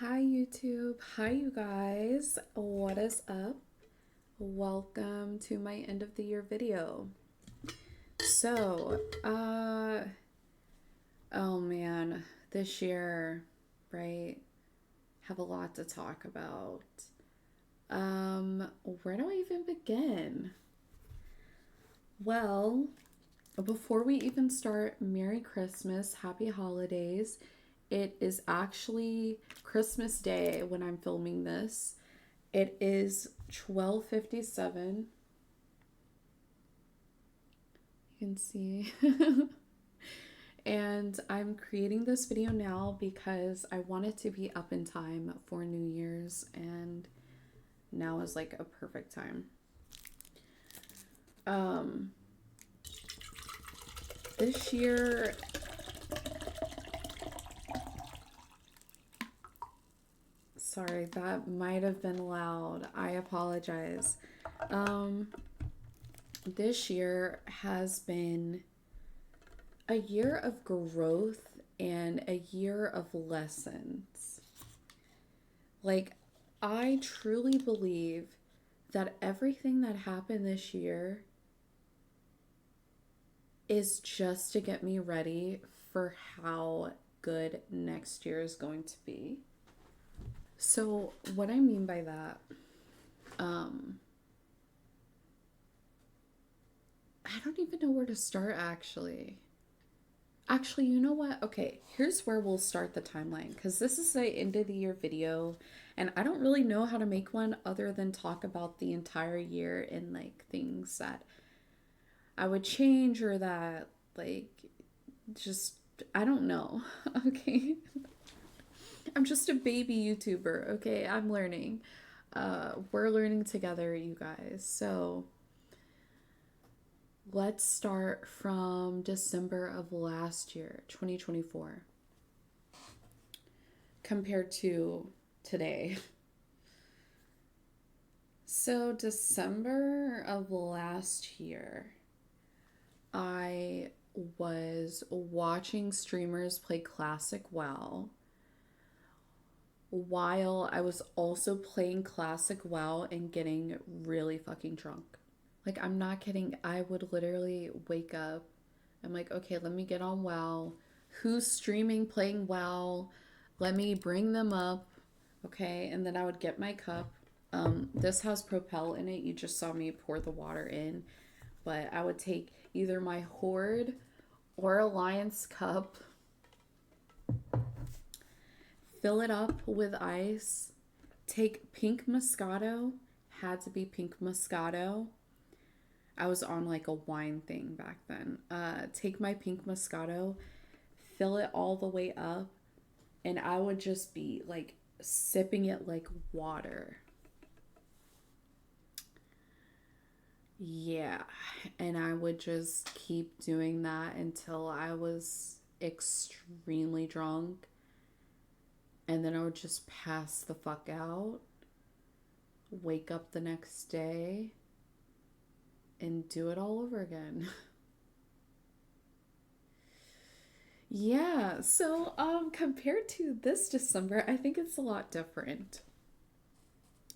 Hi, YouTube. Hi, you guys. What is up? Welcome to my end of the year video. So, oh man, this year, right? Have a lot to talk about. Where do I even begin? Well, before we even start, Merry Christmas, Happy Holidays. It is actually Christmas Day when I'm filming this. It is 12:57. You can see. And I'm creating this video now because I want it to be up in time for New Year's, and now is like a perfect time. Um this year, sorry, that might have been loud. I apologize. Um this year has been a year of growth and a year of lessons. Like, I truly believe that everything that happened this year is just to get me ready for how good next year is going to be. So, what I mean by that, um, I don't even know where to start actually. Actually, you know what? Okay, here's where we'll start the timeline because this is the end of the year video, and I don't really know how to make one other than talk about the entire year and like things that I would change or that, like, just, I don't know. Okay. I'm just a baby YouTuber. Okay. I'm learning. We're learning together, you guys. So let's start from December of last year, 2024, compared to today. So, December of last year, I was watching streamers play Classic WoW while I was also playing Classic WoW and getting really fucking drunk. Like, I'm not kidding. I would literally wake up. I'm like, okay, let me get on WoW. Who's streaming playing WoW? Let me bring them up. Okay. And then I would get my cup. This has Propel in it. You just saw me pour the water in. But I would take either my Horde or Alliance cup, fill it up with ice, take pink Moscato, had to be pink Moscato. I was on like a wine thing back then. Take my pink Moscato, fill it all the way up, and I would just be like sipping it like water. Yeah, and I would just keep doing that until I was extremely drunk, and then I would just pass the fuck out, wake up the next day, and do it all over again. Yeah, so compared to this December, I think it's a lot different.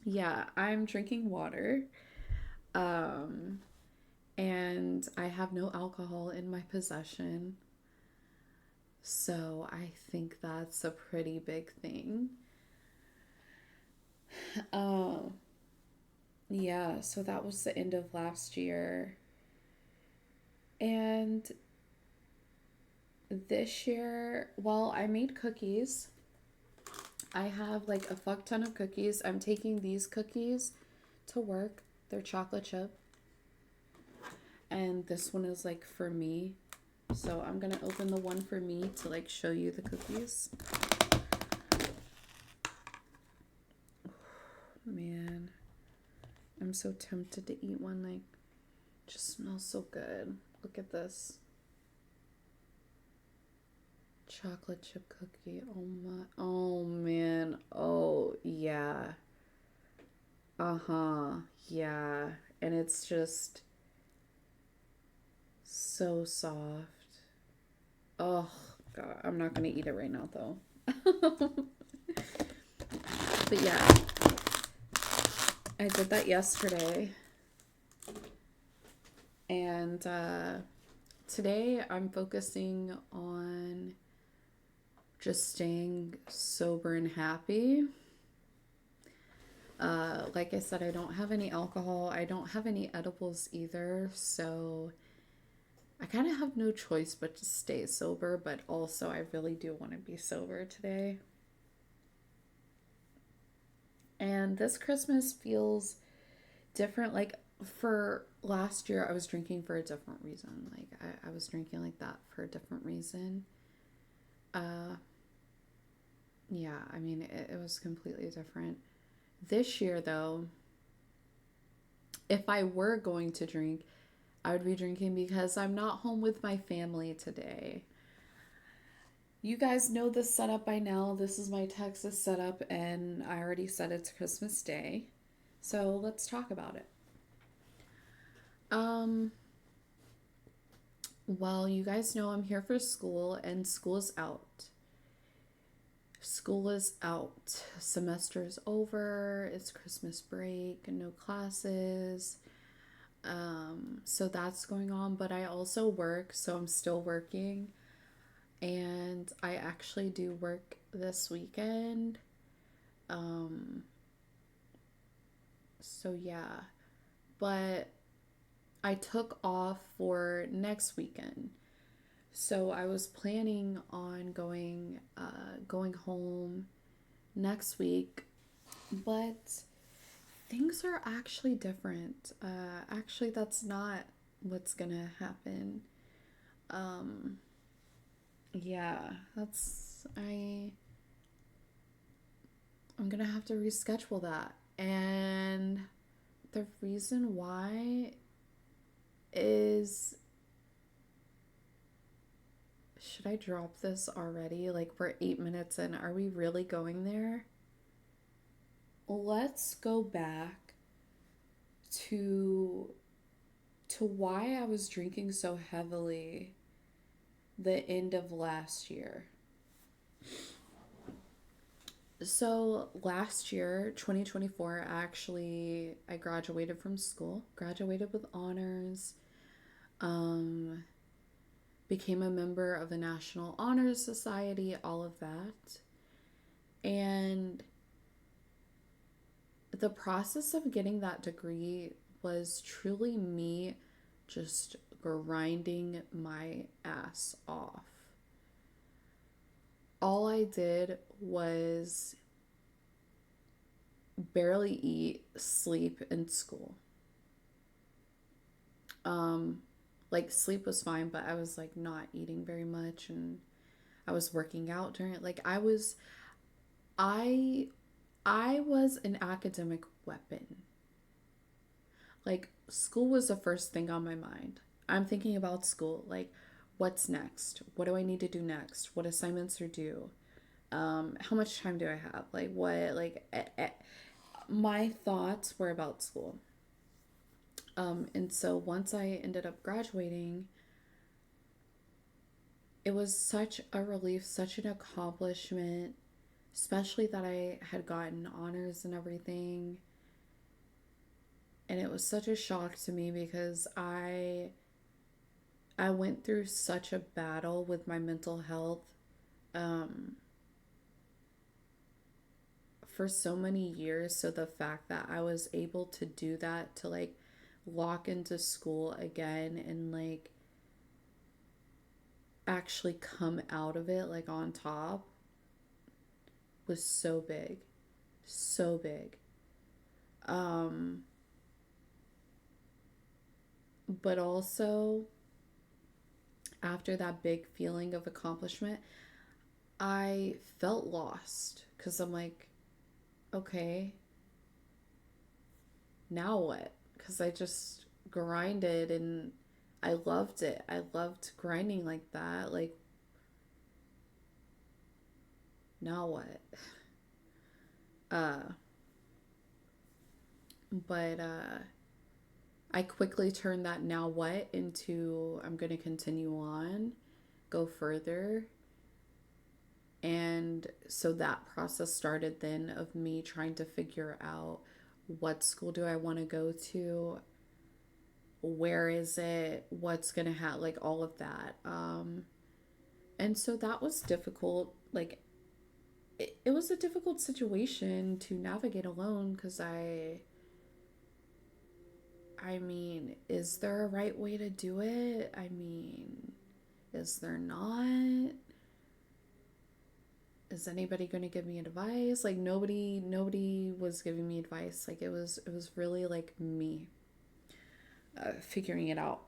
Yeah, I'm drinking water. Um and I have no alcohol in my possession. So I think that's a pretty big thing. Oh, yeah, so that was the end of last year. And this year, well, I made cookies. I have like a fuck ton of cookies. I'm taking these cookies to work. They're chocolate chip. And this one is like for me. So I'm gonna open the one for me to like show you the cookies. Man, I'm so tempted to eat one. Like, just smells so good. Look at this chocolate chip cookie. Oh my, oh man, oh yeah, uh-huh, yeah. And it's just so soft. Oh god, I'm not gonna eat it right now though. But yeah, I did that yesterday. And today I'm focusing on just staying sober and happy. Like I said, I don't have any alcohol. I don't have any edibles either. So I kind of have no choice but to stay sober. But also, I really do want to be sober today. And this Christmas feels different. Like for last year, I was drinking for a different reason. Like I was drinking like that for a different reason. Uh, yeah, I mean, it was completely different. This year, though, if I were going to drink, I would be drinking because I'm not home with my family today. You guys know this setup by now. This is my Texas setup, and I already said it's Christmas Day. So let's talk about it. Um, well, you guys know I'm here for school, and school is out. School is out. Semester is over. It's Christmas break, no classes. So that's going on, but I also work, so I'm still working. And I actually do work this weekend. Um, so yeah, but I took off for next weekend. So I was planning on going home next week, but things are actually different. Actually, that's not what's gonna happen. Um, yeah, I'm gonna have to reschedule that. And the reason why is, should I drop this already? Like we're 8 minutes in. Are we really going there? Let's go back to why I was drinking so heavily the end of last year. So last year, 2024, actually, I graduated from school, graduated with honors, um, became a member of the National Honor Society, all of that. And the process of getting that degree was truly me just grinding my ass off. All I did was barely eat, sleep, and school. Um, like sleep was fine, but I was like not eating very much, and I was working out during it. I I was an academic weapon. Like school was the first thing on my mind. I'm thinking about school. Like, what's next? What do I need to do next? What assignments are due? How much time do I have? Like, what? My thoughts were about school. And so once I ended up graduating, it was such a relief, such an accomplishment, especially that I had gotten honors and everything. And it was such a shock to me because I went through such a battle with my mental health um, for so many years. So the fact that I was able to do that, to like walk into school again and like actually come out of it like on top was so big. So big. Um, but also after that big feeling of accomplishment, I felt lost because I'm like, okay, now what? Because I just grinded and I loved it. I loved grinding like that. Like, now what? Uh, but I quickly turned that now what into I'm going to continue on, go further. And so that process started then of me trying to figure out what school do I want to go to, where is it, what's going to have, like all of that. And so that was difficult. Like it was a difficult situation to navigate alone because I mean, is there a right way to do it? I mean, is there not? Is anybody going to give me advice? Like nobody was giving me advice. Like it was really like me figuring it out.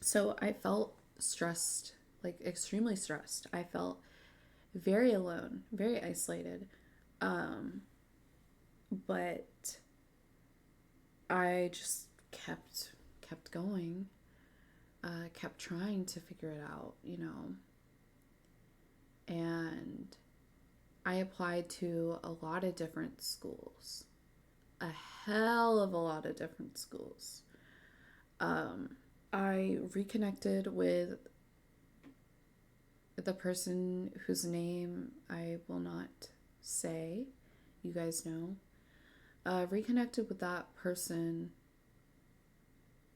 So I felt stressed, like extremely stressed. I felt very alone, very isolated. Um, but I just kept going, kept trying to figure it out, and I applied to a lot of different schools, a hell of a lot of different schools. Um, I reconnected with the person whose name I will not say. You guys know. Reconnected with that person.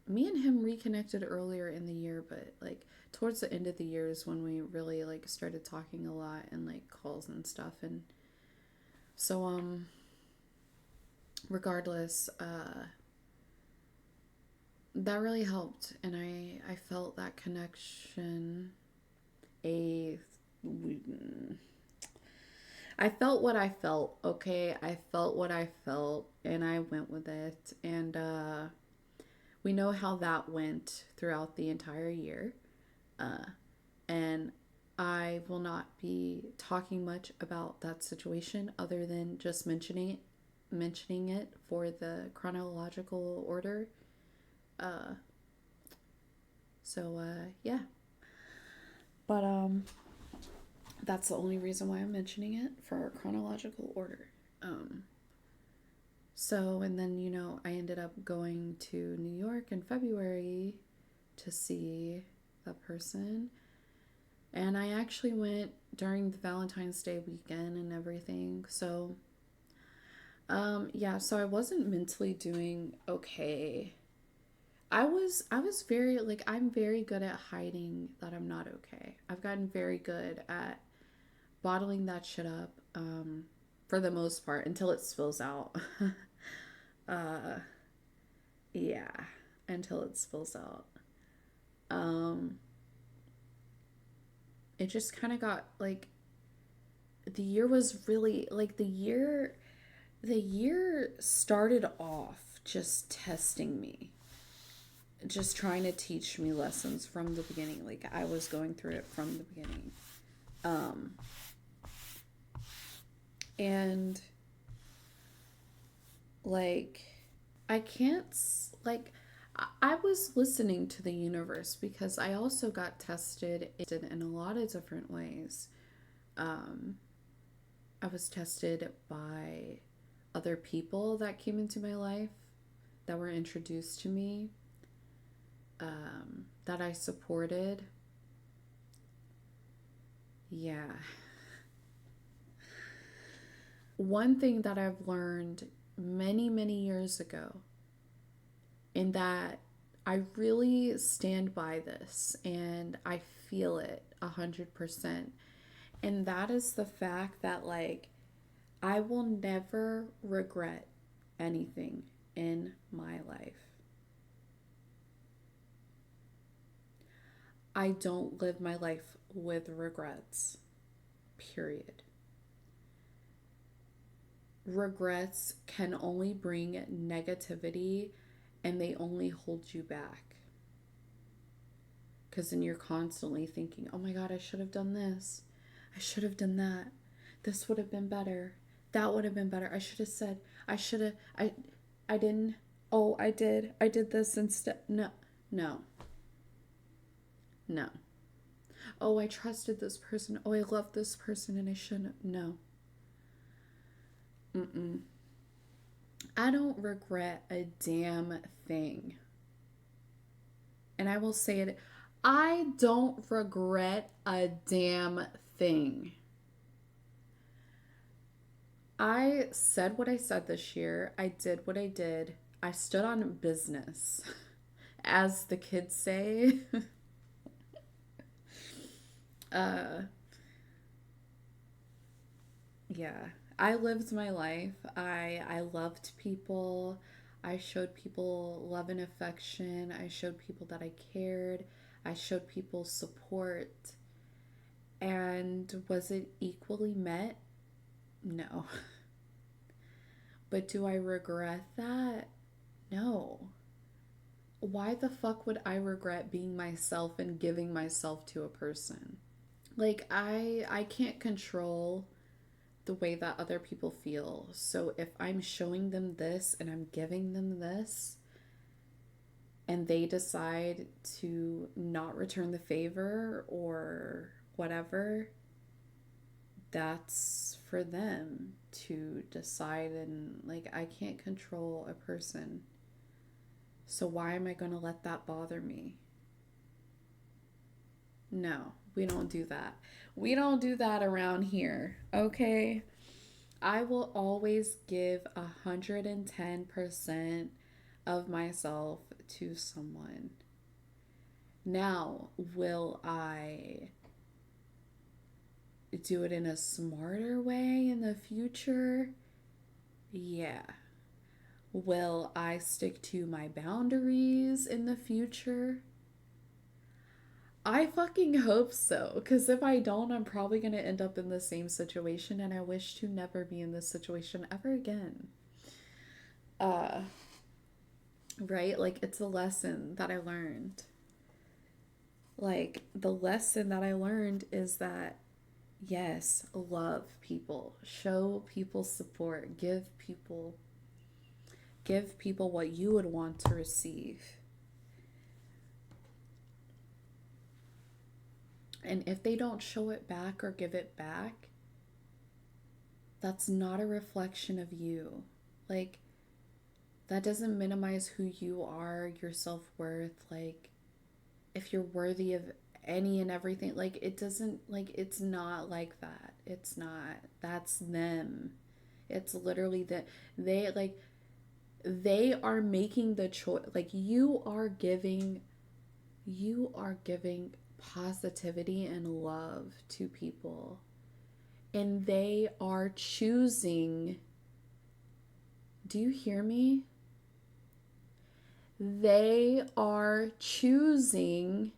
Me and him reconnected earlier in the year, but like towards the end of the year is when we really like started talking a lot and like calls and stuff. And so regardless, that really helped, and I felt that connection. A I felt what I felt, okay? I felt what I felt and I went with it. And we know how that went throughout the entire year. Uh, and I will not be talking much about that situation other than just mentioning it for the chronological order. Uh, yeah. But that's the only reason why I'm mentioning it for chronological order. Um, and then, I ended up going to New York in February to see the person. And I actually went during the Valentine's Day weekend and everything. So, yeah, so I wasn't mentally doing okay. I was very like I'm very good at hiding that I'm not okay. I've gotten very good at bottling that shit up for the most part until it spills out. uh yeah, until it spills out. Um it just kind of got like the year was really like the year started off just testing me, just trying to teach me lessons from the beginning. Like I was going through it from the beginning. Um and like I can't like I was listening to the universe because I also got tested in a lot of different ways. Um, I was tested by other people that came into my life, that were introduced to me, that I supported. Yeah. One thing that I've learned many, many years ago, in that I really stand by this and I feel it 100%. And that is the fact that, like, I will never regret anything in my life. I don't live my life with regrets, period. Regrets can only bring negativity and they only hold you back. Because then you're constantly thinking, oh my God, I should have done this. I should have done that. This would have been better. That would have been better. I should have said, I should have, I didn't. Oh, I did. I did this instead. No, no, no. Oh, I trusted this person. Oh, I loved this person and I shouldn't. No. Mm-mm. I don't regret a damn thing. And I will say it, I don't regret a damn thing. I said what I said this year. I did what I did. I stood on business. As the kids say, uh, yeah, I lived my life. I loved people. I showed people love and affection. I showed people that I cared. I showed people support. And was it equally met? No. But do I regret that? No. Why the fuck would I regret being myself and giving myself to a person? Like I can't control the way that other people feel. So if I'm showing them this and I'm giving them this and they decide to not return the favor or whatever, that's for them to decide. And like, I can't control a person. So why am I going to let that bother me? No, we don't do that. We don't do that around here, okay? I will always give 110% of myself to someone. Now, will I do it in a smarter way in the future? Yeah. Will I stick to my boundaries in the future? I fucking hope so, because if I don't, I'm probably going to end up in the same situation, and I wish to never be in this situation ever again. Uh, right? Like, it's a lesson that I learned. Like, the lesson that I learned is that, yes, love people, show people support, give people what you would want to receive. And if they don't show it back or give it back, that's not a reflection of you. Like, that doesn't minimize who you are, your self-worth. Like, if you're worthy of any and everything, like, it doesn't, like, it's not like that. It's not. That's them. It's literally that they, like, they are making the choice. Like, you are giving positivity and love to people, and they are choosing. Do you hear me? They are choosing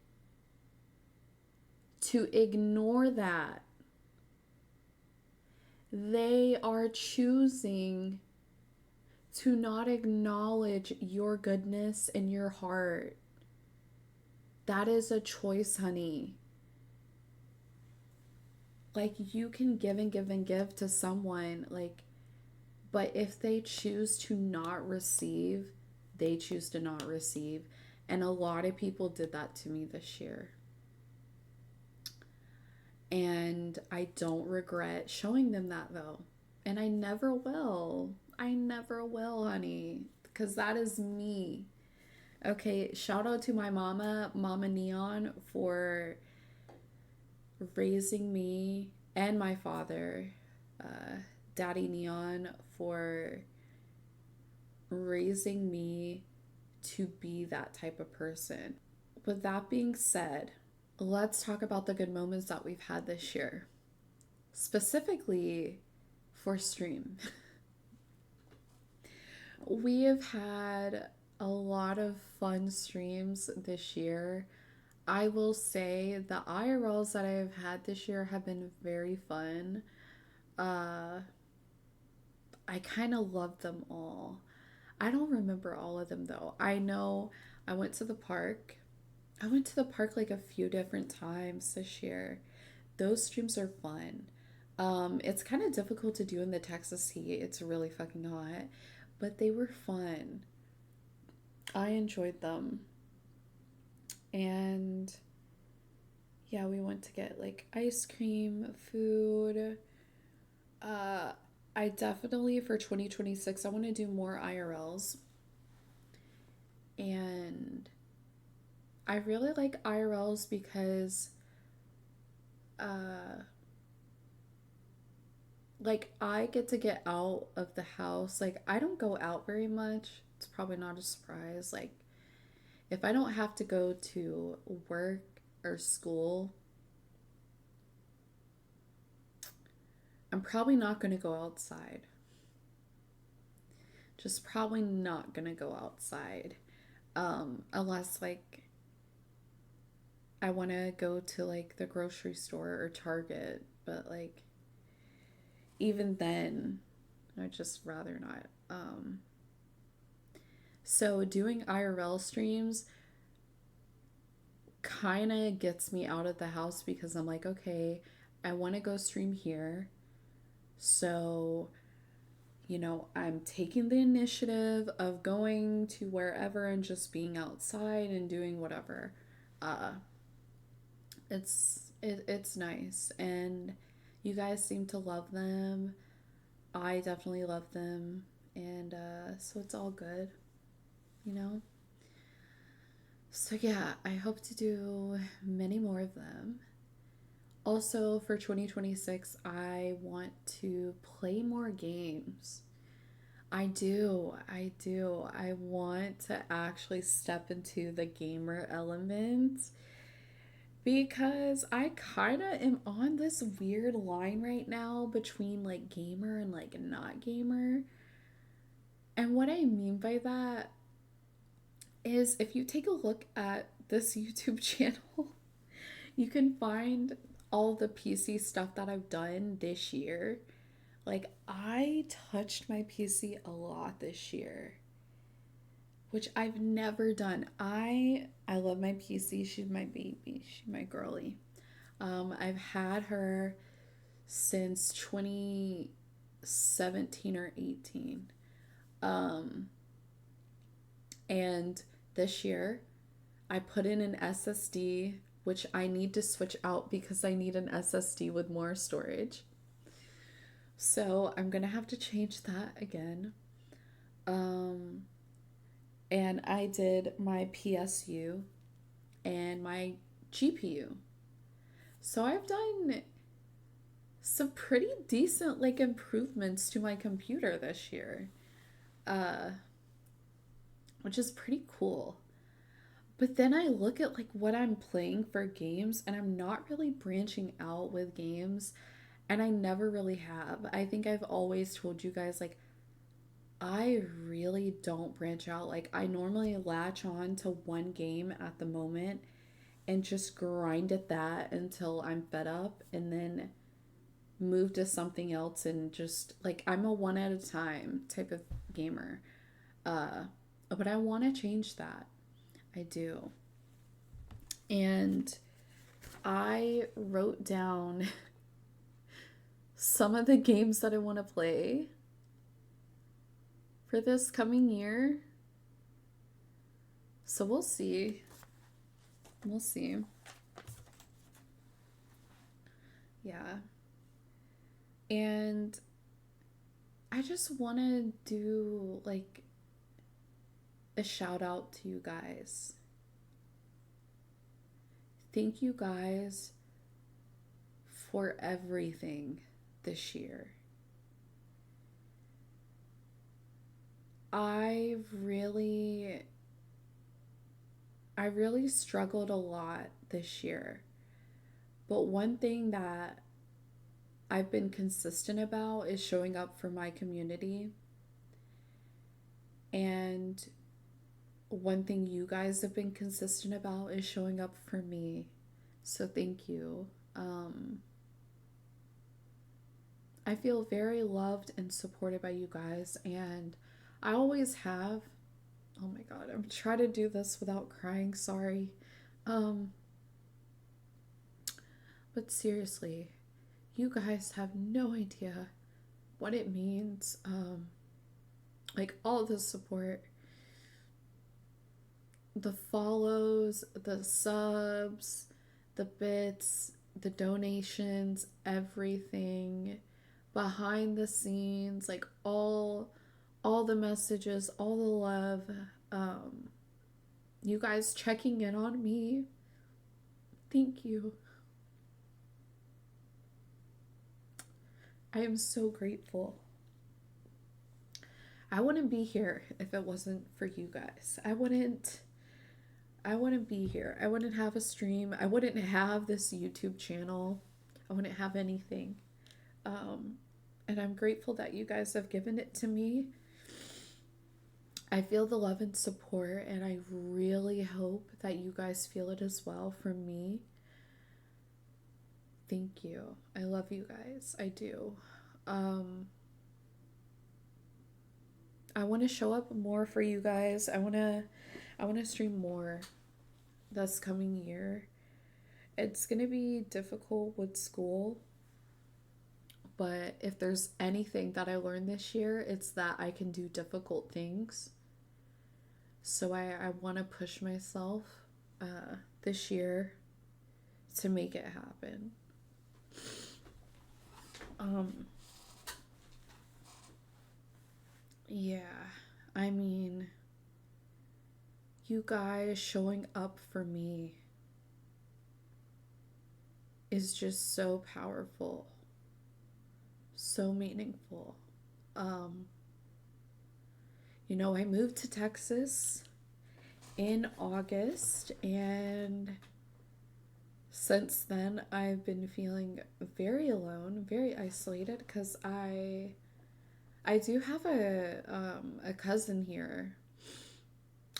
to ignore that. They are choosing to not acknowledge your goodness in your heart. That is a choice, honey. Like, you can give and give and give to someone, like, but if they choose to not receive, they choose to not receive. And a lot of people did that to me this year. And I don't regret showing them that though. And I never will. I never will, honey, because that is me. Okay, shout out to my mama, Mama Neon, for raising me, and my father, uh, Daddy Neon, for raising me to be that type of person. With that being said, let's talk about the good moments that we've had this year, specifically for stream. We have had a lot of fun streams this year. I will say the IRLs that I've had this year have been very fun. Uh, I kind of love them all. I don't remember all of them though. I know I went to the park. I went to the park like a few different times this year. Those streams are fun. It's kind of difficult to do in the Texas heat. It's really fucking hot, but they were fun. I enjoyed them. And yeah, we went to get like ice cream, food. Uh, I definitely for 2026, I want to do more IRLs. And I really like IRLs because like I get to get out of the house. Like I don't go out very much. It's probably not a surprise. Like if I don't have to go to work or school, I'm probably not going to go outside. Just probably not going to go outside. Unless like I want to go to like the grocery store or Target, but like even then, I'd just rather not. So doing IRL streams kind of gets me out of the house because I'm like, okay, I want to go stream here. So, I'm taking the initiative of going to wherever and just being outside and doing whatever. Uh, it's nice, and you guys seem to love them. I definitely love them, and so it's all good, you know. So yeah, I hope to do many more of them. Also, for 2026, I want to play more games. I do. I do. I want to actually step into the gamer element because I kind of am on this weird line right now between like gamer and like not gamer. And what I mean by that is if you take a look at this YouTube channel, you can find all the PC stuff that I've done this year. Like I touched my PC a lot this year, which I've never done. I love my PC. She's my baby. She's my girly. I've had her since 2017 or 18. Um, and this year I put in an SSD, which I need to switch out because I need an SSD with more storage. So I'm gonna have to change that again. Um, and I did my PSU and my GPU. So I've done some pretty decent like improvements to my computer this year, uh, which is pretty cool. But then I look at like what I'm playing for games and I'm not really branching out with games and I never really have. I think I've always told you guys like I really don't branch out. Like I normally latch on to one game at the moment and just grind at that until I'm fed up and then move to something else and just like I'm a one at a time type of gamer. Uh but I want to change that. I do. And I wrote down some of the games that I want to play for this coming year. So we'll see. We'll see. Yeah. And I just want to do like a shout out to you guys. Thank you guys for everything this year. I really I really struggled a lot this year. But one thing that I've been consistent about is showing up for my community. And one thing you guys have been consistent about is showing up for me. So thank you. I feel very loved and supported by you guys, and I always have. Oh my god, I'm trying to do this without crying. Sorry. Um, but seriously, you guys have no idea what it means. Like all the support, the follows, the subs, the bits, the donations, everything behind the scenes, like all the messages, all the love, um you guys checking in on me. Thank you. I am so grateful. I wouldn't be here if it wasn't for you guys. I wouldn't be here. I wouldn't have a stream. I wouldn't have this YouTube channel. I wouldn't have anything. Um, and I'm grateful that you guys have given it to me. I feel the love and support, and I really hope that you guys feel it as well from me. Thank you. I love you guys. I do. Um, I want to show up more for you guys. I want to stream more this coming year. It's going to be difficult with school, but if there's anything that I learned this year, it's that I can do difficult things. So I want to push myself this year to make it happen. Um, yeah, I mean, you guys showing up for me is just so powerful, so meaningful. Um, I moved to Texas in August, and since then I've been feeling very alone, very isolated because I do have a cousin here.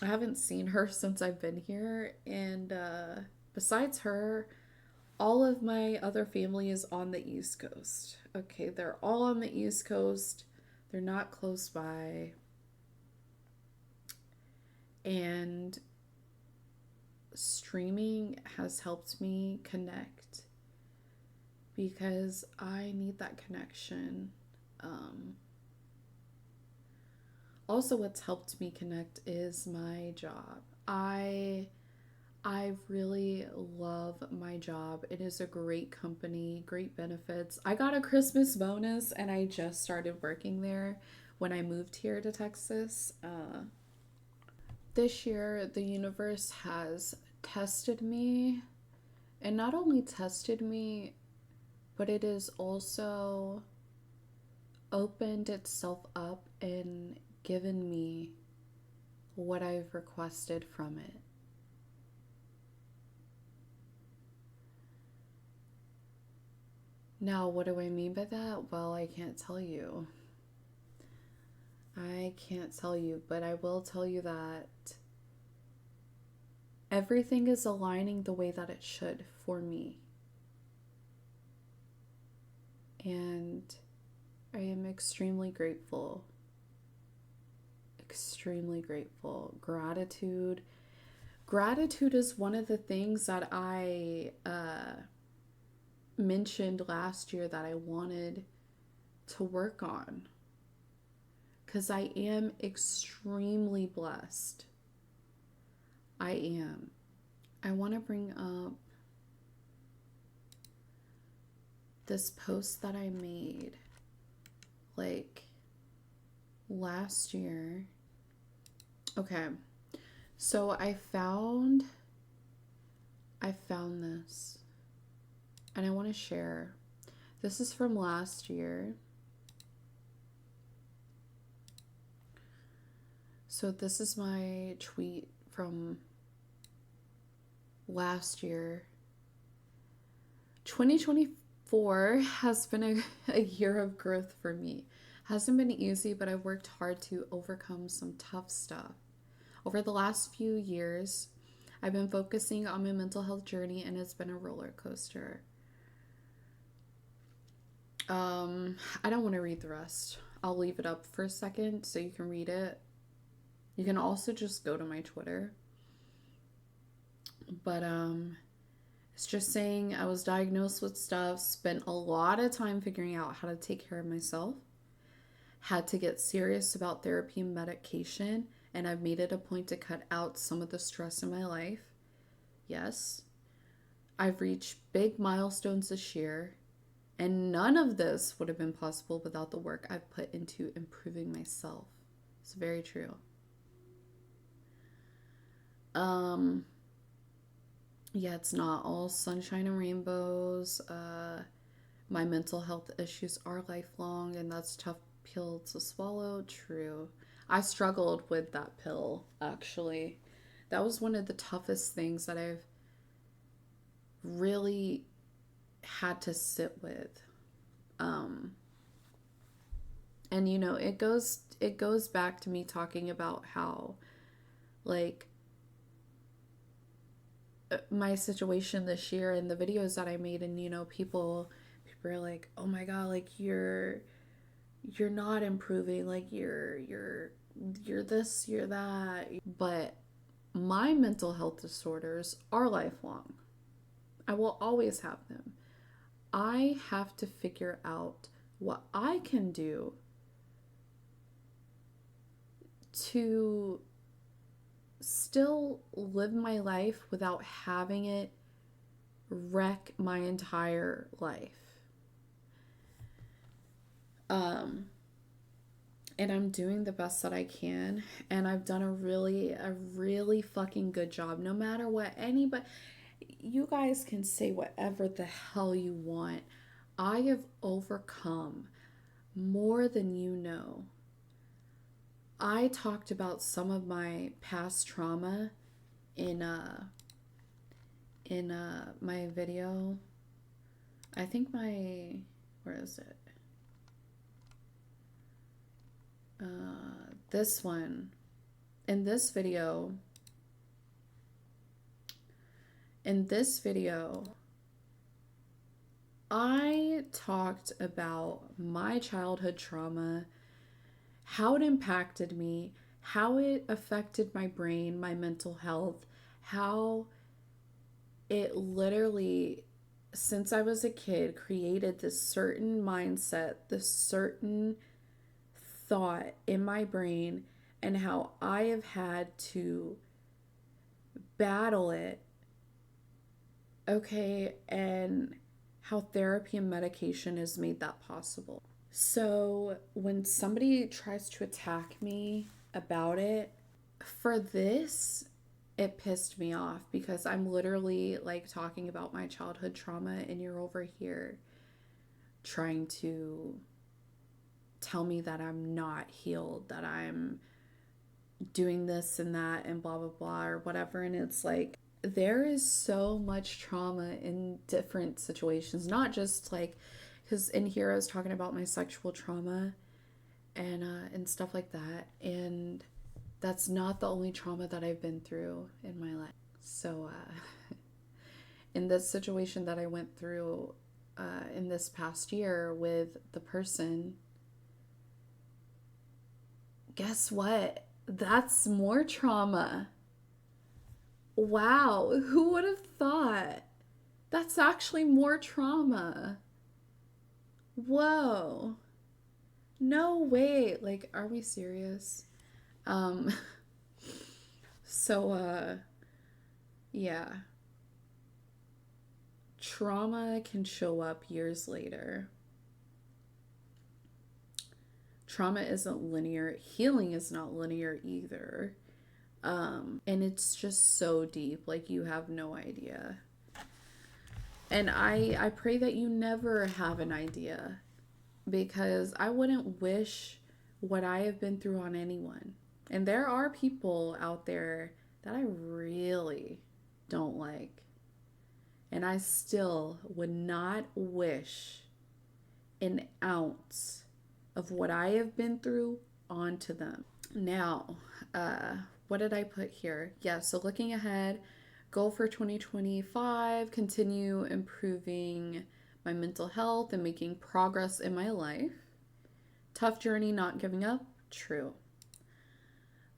I haven't seen her since I've been here, and besides her, all of my other family is on the East Coast. Okay, they're all on the East Coast. They're not close by. And streaming has helped me connect because I need that connection. Um, Also, what's helped me connect is my job. I really love my job. It is a great company, great benefits. I got a Christmas bonus and I just started working there when I moved here to Texas. This year, the universe has tested me, and not only tested me, but it has also opened itself up and given me what I've requested from it. Now, what do I mean by that? Well, I can't tell you. I can't tell you, but I will tell you that everything is aligning the way that it should for me. And I am extremely grateful. Extremely grateful. Gratitude is one of the things that I mentioned last year that I wanted to work on because I am extremely blessed. I am. I want to bring up this post that I made like last year. Okay. So I found this and I want to share. This is from last year. So this is my tweet from last year. 2024 has been a year of growth for me. Hasn't been easy, but I've worked hard to overcome some tough stuff. Over the last few years, I've been focusing on my mental health journey, and it's been a roller coaster. I don't want to read the rest. I'll leave it up for a second so you can read it. You can also just go to my Twitter. But it's just saying I was diagnosed with stuff, spent a lot of time figuring out how to take care of myself, had to get serious about therapy and medication, and I've made it a point to cut out some of the stress in my life. Yes, I've reached big milestones this year, and none of this would have been possible without the work I've put into improving myself. It's very true. Um, yeah, it's not all sunshine and rainbows. My mental health issues are lifelong, and that's a tough pill to swallow. True. I struggled with that pill, actually. That was one of the toughest things that I've really had to sit with. Um, and it goes back to me talking about how, like, my situation this year and the videos that I made, and people are like, "Oh my God, like you're not improving, like you're this, you're that." But my mental health disorders are lifelong. I will always have them. I have to figure out what I can do to still live my life without having it wreck my entire life. Um, and I'm doing the best that I can, and I've done a really fucking good job. No matter what anybody, you guys can say whatever the hell you want. I have overcome more than you know. I talked about some of my past trauma in my video. I think where is it? This one. In this video, I talked about my childhood trauma, how it impacted me, how it affected my brain, my mental health, how it literally, since I was a kid, created this certain mindset, this certain thought in my brain, and how I have had to battle it. Okay, and how therapy and medication has made that possible. So, when somebody tries to attack me about it, for this, it pissed me off because I'm literally like talking about my childhood trauma, and you're over here trying to tell me that I'm not healed, that I'm doing this and that and blah blah blah or whatever. And it's like, there is so much trauma in different situations, not just like, because in here I was talking about my sexual trauma and stuff like that, and that's not the only trauma that I've been through in my life. So in this situation that I went through in this past year with the person, guess what? That's more trauma. Wow, who would have thought? That's actually more trauma. Whoa. No way. Like, are we serious? Um, so, yeah. Trauma can show up years later. Trauma isn't linear. Healing is not linear either. And it's just so deep, like you have no idea. And I pray that you never have an idea, because I wouldn't wish what I have been through on anyone. And there are people out there that I really don't like. And I still would not wish an ounce of what I have been through onto them. Now, what did I put here? Yeah, so looking ahead, goal for 2025, continue improving my mental health and making progress in my life. Tough journey, not giving up. True.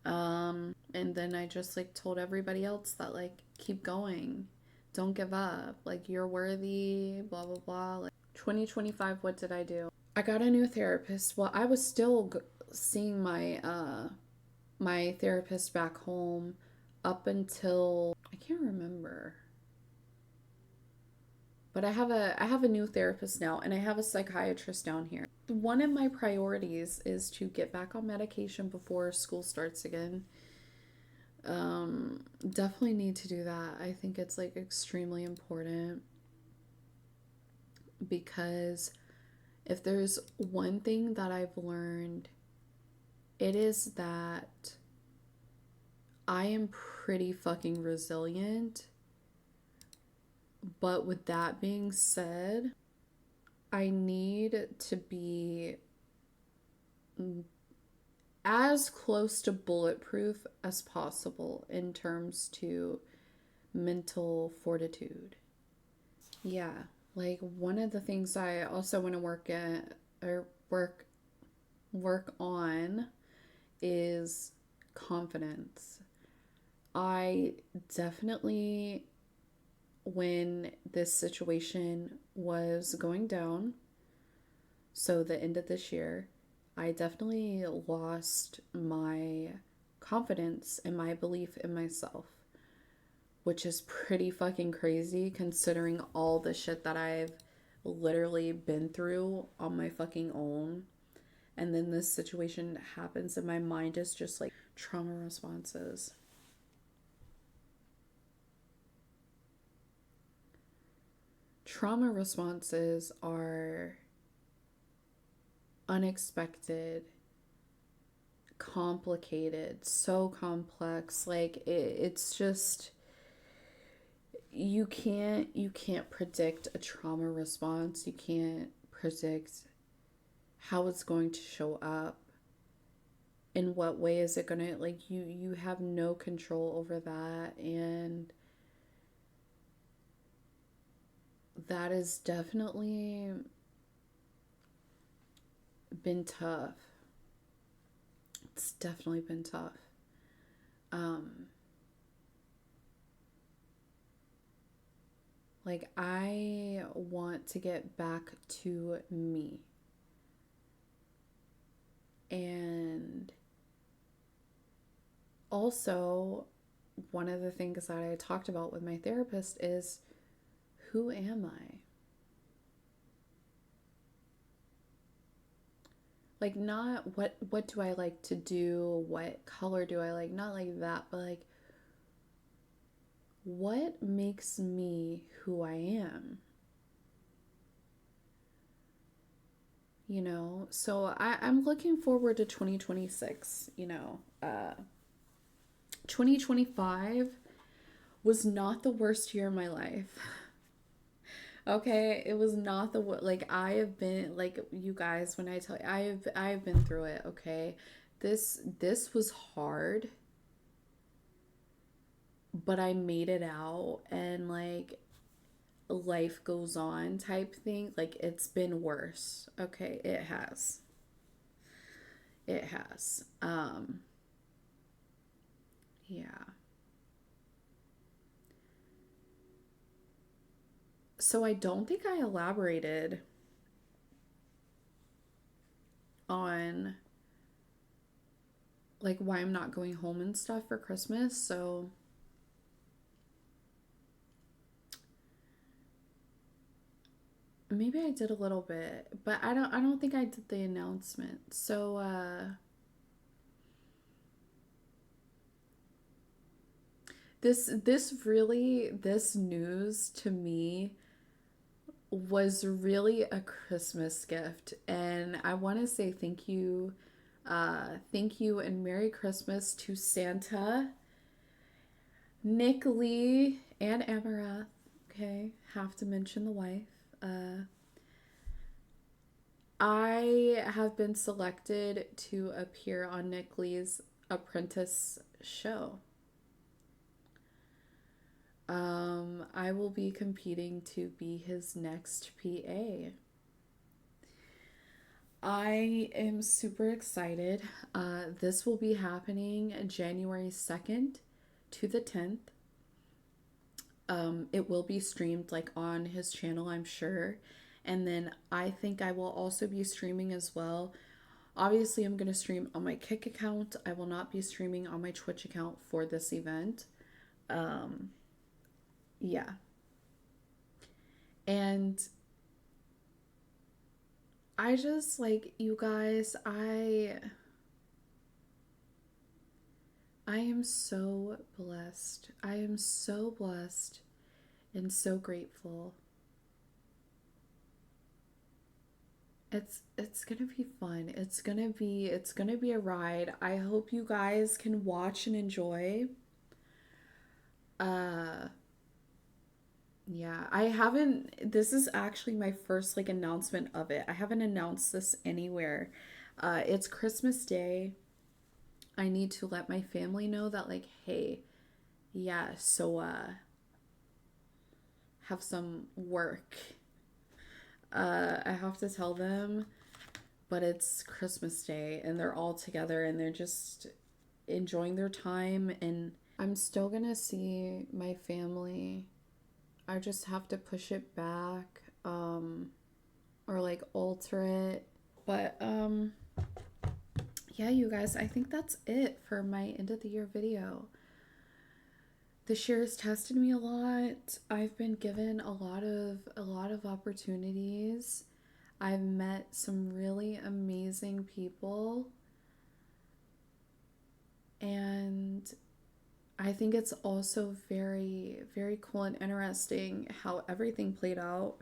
And then I just like told everybody else that like keep going. Don't give up. Like you're worthy, blah blah blah. Like 2025, what did I do? I got a new therapist. Well, I was still seeing my therapist back home up until I can't remember. But I have a new therapist now, and I have a psychiatrist down here. One of my priorities is to get back on medication before school starts again. Definitely need to do that. I think it's like extremely important. because if there's one thing that I've learned, it is that I am pretty fucking resilient. But with that being said, I need to be as close to bulletproof as possible in terms to mental fortitude. Yeah, like one of the things I also want to work on is confidence. I definitely, when this situation was going down, so the end of this year, I definitely lost my confidence and my belief in myself, which is pretty fucking crazy considering all the shit that I've literally been through on my fucking own. And then this situation happens, and my mind is just like trauma responses. Trauma responses are unexpected, complicated, so complex. Like it's just you can't predict a trauma response. You can't predict how it's going to show up. In what way is it going to, like, you have no control over that, and that has definitely been tough. It's definitely been tough. Um like I want to get back to me. And also, one of the things that I talked about with my therapist is, who am I? Like, not what do I like to do, what color do I like, not like that, but like, what makes me who I am? So I'm looking forward to 2026. 2025 was not the worst year of my life. Okay, it was not like, I have been, like, you guys, when I tell you, I have been through it, okay? This was hard, but I made it out, and like, life goes on type thing. Like, it's been worse. Okay, it has. It has. Yeah. So I don't think I elaborated on like why I'm not going home and stuff for Christmas. So maybe I did a little bit, but I don't think I did the announcement. So this news to me was really a Christmas gift, and I want to say thank you and Merry Christmas to Santa, Nick Lee, and Amarath. Okay, have to mention the wife. Uh, I have been selected to appear on Nick Lee's Apprentice show. I will be competing to be his next PA. I am super excited. This will be happening January 2nd to the 10th. It will be streamed like on his channel, I'm sure. And then I think I will also be streaming as well. Obviously, I'm going to stream on my Kick account. I will not be streaming on my Twitch account for this event. Um, yeah. And I just, like, you guys, I am so blessed. I am so blessed and so grateful. It's gonna be fun. It's gonna be a ride. I hope you guys can watch and enjoy. Uh yeah, I haven't this is actually my first like announcement of it. I haven't announced this anywhere. It's Christmas Day. I need to let my family know that like, hey, yeah, so have some work. I have to tell them, but it's Christmas Day and they're all together and they're just enjoying their time, and I'm still gonna see my family. I just have to push it back, or like alter it. But yeah, you guys, I think that's it for my end of the year video. This year has tested me a lot. I've been given a lot of opportunities. I've met some really amazing people, and I think it's also very, very cool and interesting how everything played out.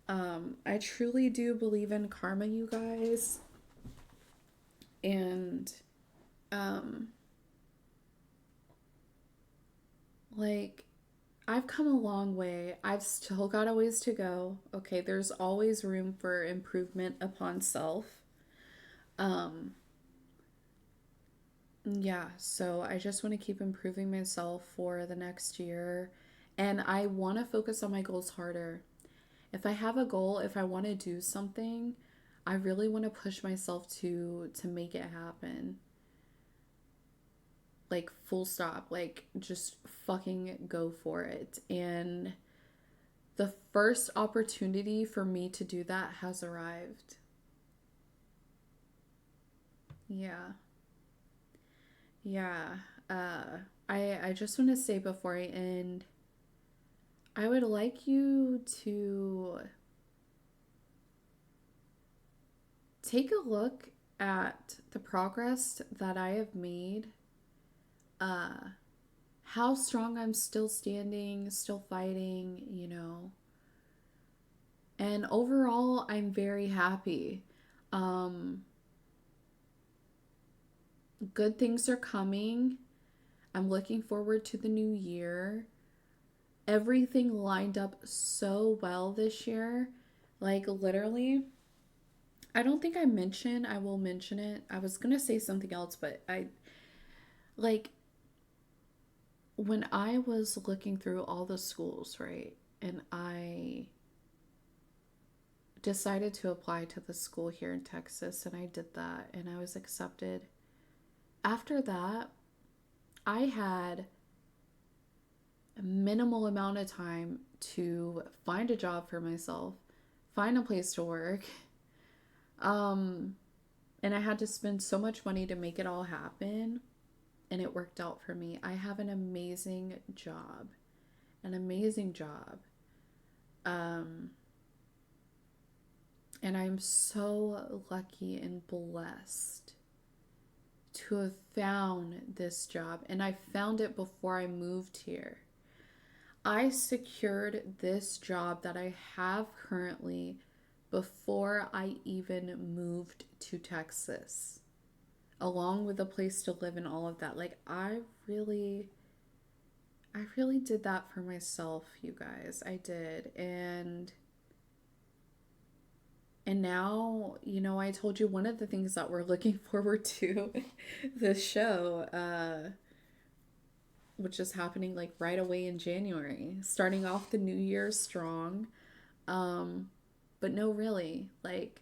I truly do believe in karma, you guys. And um, like, I've come a long way. I've still got a ways to go. Okay, there's always room for improvement upon self. Um, yeah, so I just want to keep improving myself for the next year. And I want to focus on my goals harder. If I have a goal, if I want to do something, I really want to push myself to make it happen. Like full stop, like just fucking go for it. And the first opportunity for me to do that has arrived. Yeah. Yeah. Uh I just want to say before I end, I would like you to take a look at the progress that I have made, uh, how strong I'm still standing, still fighting, and overall, I'm very happy. Um, Good things are coming. I'm looking forward to the new year. Everything lined up so well this year. Like, literally, I don't think I will mention it. I was gonna say something else, but like, when I was looking through all the schools, right, and I decided to apply to the school here in Texas, and I did that, and I was accepted. After that, I had a minimal amount of time to find a job for myself, find a place to work, um, and I had to spend so much money to make it all happen, and it worked out for me. I have an amazing job, an amazing job. Um, and I'm so lucky and blessed to have found this job. And I found it before I moved here. I secured this job that I have currently before I even moved to Texas, along with a place to live and all of that. Like, I really did that for myself, you guys. I did. And now, I told you one of the things that we're looking forward to this show, which is happening like right away in January, starting off the new year strong. Um, but no, really, like,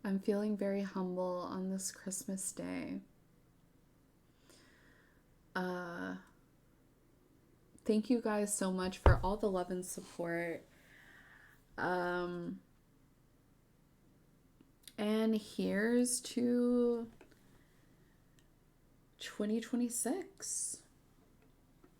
I'm feeling very humble on this Christmas day. Uh, Thank you guys so much for all the love and support. Um, and here's to 2026.